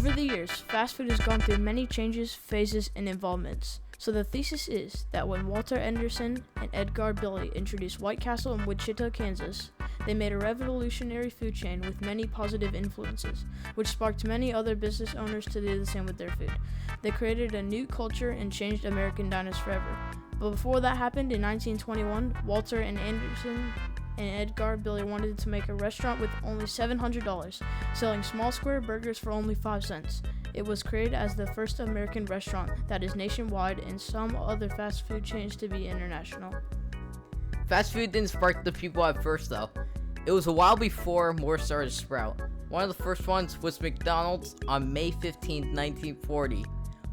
Over the years, fast food has gone through many changes, phases, and involvements. So the thesis is that when Walter Anderson and Edgar Billy introduced White Castle in Wichita, Kansas, they made a revolutionary food chain with many positive influences, which sparked many other business owners to do the same with their food. They created a new culture and changed American diners forever. But before that happened, in 1921, Walter and Anderson and Edgar Billy wanted to make a restaurant with only $700, selling small square burgers for only 5 cents. It was created as the first American restaurant that is nationwide, and some other fast food chains to be international. Fast food didn't spark the people at first though. It was a while before more started to sprout. One of the first ones was McDonald's on May 15, 1940.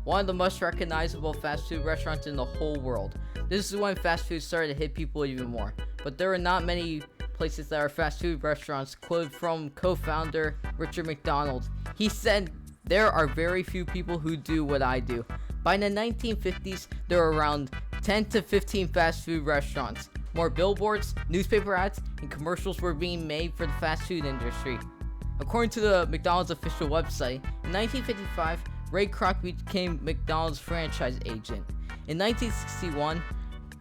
One of the most recognizable fast food restaurants in the whole world. This is when fast food started to hit people even more. But there are not many places that are fast food restaurants. Quoted from co-founder Richard McDonald. He said, "There are very few people who do what I do." By the 1950s, there were around 10 to 15 fast food restaurants. More billboards, newspaper ads, and commercials were being made for the fast food industry. According to the McDonald's official website, in 1955, Ray Kroc became McDonald's franchise agent. In 1961,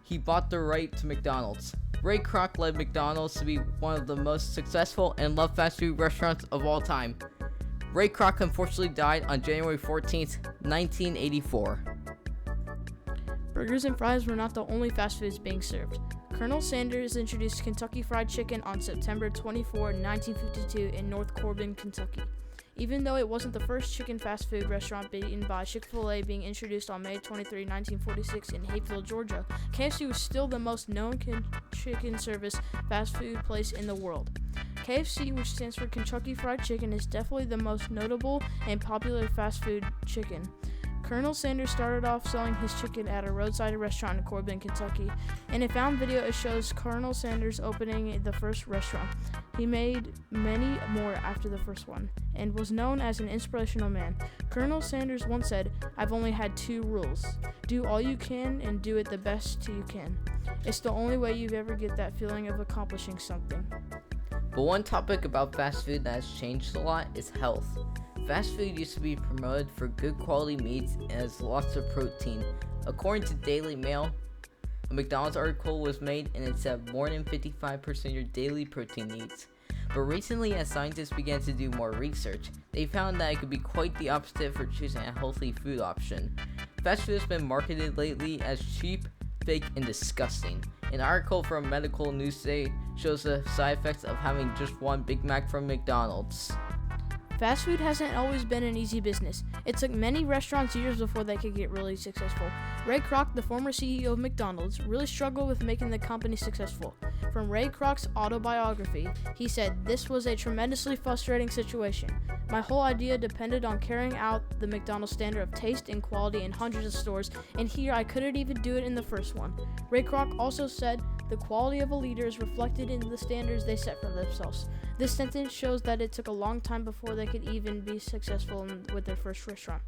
he bought the right to McDonald's. Ray Kroc led McDonald's to be one of the most successful and loved fast food restaurants of all time. Ray Kroc unfortunately died on January 14th, 1984. Burgers and fries were not the only fast foods being served. Colonel Sanders introduced Kentucky Fried Chicken on September 24, 1952 in North Corbin, Kentucky. Even though it wasn't the first chicken fast food restaurant beaten by Chick-fil-A being introduced on May 23, 1946 in Hapeville, Georgia, KFC was still the most known chicken service fast food place in the world. KFC, which stands for Kentucky Fried Chicken, is definitely the most notable and popular fast food chicken. Colonel Sanders started off selling his chicken at a roadside restaurant in Corbin, Kentucky. In a found video, it shows Colonel Sanders opening the first restaurant. He made many more after the first one, and was known as an inspirational man. Colonel Sanders once said, "I've only had 2 rules. Do all you can and do it the best you can. It's the only way you ever get that feeling of accomplishing something." But one topic about fast food that has changed a lot is health. Fast food used to be promoted for good quality meats and has lots of protein. According to Daily Mail, a McDonald's article was made and it said more than 55% of your daily protein needs. But recently, as scientists began to do more research, they found that it could be quite the opposite for choosing a healthy food option. Fast food has been marketed lately as cheap, fake, and disgusting. An article from Medical Newsday shows the side effects of having just one Big Mac from McDonald's. Fast food hasn't always been an easy business. It took many restaurants years before they could get really successful. Ray Kroc, the former CEO of McDonald's, really struggled with making the company successful. From Ray Kroc's autobiography, he said, "This was a tremendously frustrating situation. My whole idea depended on carrying out the McDonald's standard of taste and quality in hundreds of stores, and here I couldn't even do it in the first one." Ray Kroc also said, "The quality of a leader is reflected in the standards they set for themselves." This sentence shows that it took a long time before they could even be successful with their first restaurant.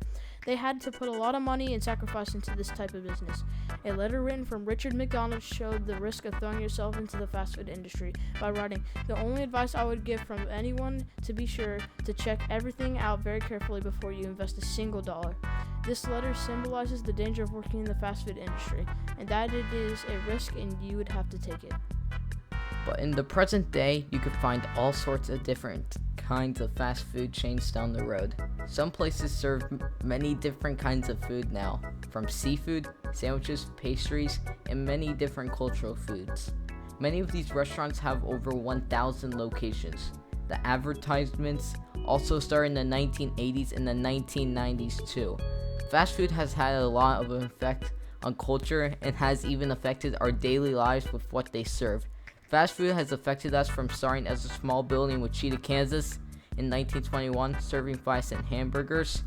They had to put a lot of money and sacrifice into this type of business. A letter written from Richard McDonald showed the risk of throwing yourself into the fast food industry by writing, "The only advice I would give from anyone to be sure to check everything out very carefully before you invest a single dollar." This letter symbolizes the danger of working in the fast food industry, and that it is a risk and you would have to take it. But in the present day, you can find all sorts of different kinds of fast food chains down the road. Some places serve many different kinds of food now, from seafood, sandwiches, pastries, and many different cultural foods. Many of these restaurants have over 1,000 locations. The advertisements also started in the 1980s and the 1990s too. Fast food has had a lot of an effect on culture and has even affected our daily lives with what they serve. Fast food has affected us from starting as a small building in Wichita, Kansas in 1921, serving 5-cent hamburgers,